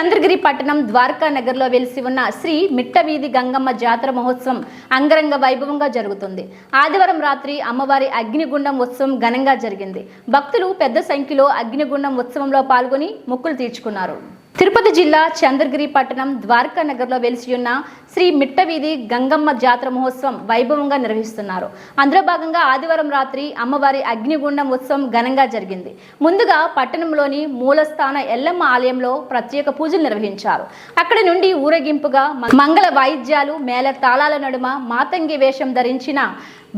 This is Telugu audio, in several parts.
చంద్రగిరి పట్టణం ద్వారకా నగర్లో వెలిసి ఉన్న శ్రీ మిట్టవీధి గంగమ్మ జాతర మహోత్సవం అంగరంగ వైభవంగా జరుగుతుంది. ఆదివారం రాత్రి అమ్మవారి అగ్నిగుండం ఉత్సవం ఘనంగా జరిగింది. భక్తులు పెద్ద సంఖ్యలో అగ్నిగుండం ఉత్సవంలో పాల్గొని మొక్కులు తీర్చుకున్నారు. తిరుపతి జిల్లా చంద్రగిరి పట్టణం ద్వారకా నగర్లో వెలిసి ఉన్న శ్రీ మిట్టవీధి గంగమ్మ జాతర మహోత్సవం వైభవంగా నిర్వహిస్తున్నారు. అందులో భాగంగా ఆదివారం రాత్రి అమ్మవారి అగ్నిగుండం ఉత్సవం ఘనంగా జరిగింది. ముందుగా పట్టణంలోని మూలస్థాన ఎల్లమ్మ ఆలయంలో ప్రత్యేక పూజలు నిర్వహించారు. అక్కడి నుండి ఊరేగింపుగా మంగళ వాయిద్యాలు మేళ తాళాల నడుమ మాతంగి వేషం ధరించిన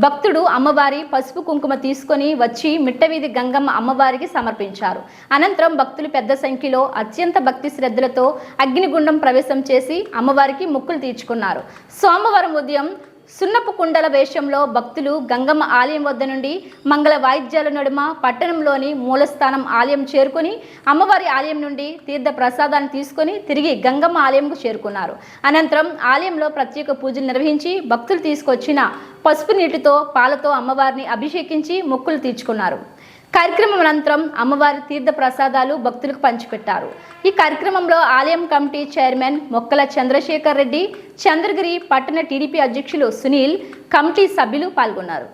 భక్తుడు అమ్మవారి పసుపు కుంకుమ తీసుకొని వచ్చి మిట్టవీధి గంగమ్మ అమ్మవారికి సమర్పించారు. అనంతరం భక్తులు పెద్ద సంఖ్యలో అత్యంత భక్తి శ్రద్ధలతో అగ్నిగుండం ప్రవేశం చేసి అమ్మవారికి మొక్కులు తీర్చుకున్నారు. సోమవారం ఉదయం సున్నపు కుండల వేషంలో భక్తులు గంగమ్మ ఆలయం వద్ద నుండి మంగళ వాయిద్యాల నడుమ పట్టణంలోని మూలస్థానం ఆలయం చేరుకొని అమ్మవారి ఆలయం నుండి తీర్థ ప్రసాదాన్ని తీసుకొని తిరిగి గంగమ్మ ఆలయంకు చేరుకున్నారు. అనంతరం ఆలయంలో ప్రత్యేక పూజలు నిర్వహించి భక్తులు తీసుకొచ్చిన పసుపు నీటితో పాలతో అమ్మవారిని అభిషేకించి మొక్కులు తీర్చుకున్నారు. కార్యక్రమం అనంతరం అమ్మవారి తీర్థ ప్రసాదాలు భక్తులకు పంచిపెట్టారు. ఈ కార్యక్రమంలో ఆలయం కమిటీ చైర్మన్ మొక్కల చంద్రశేఖర్ రెడ్డి, చంద్రగిరి పట్టణ టీడీపీ అధ్యక్షులు సునీల్, కమిటీ సభ్యులు పాల్గొన్నారు.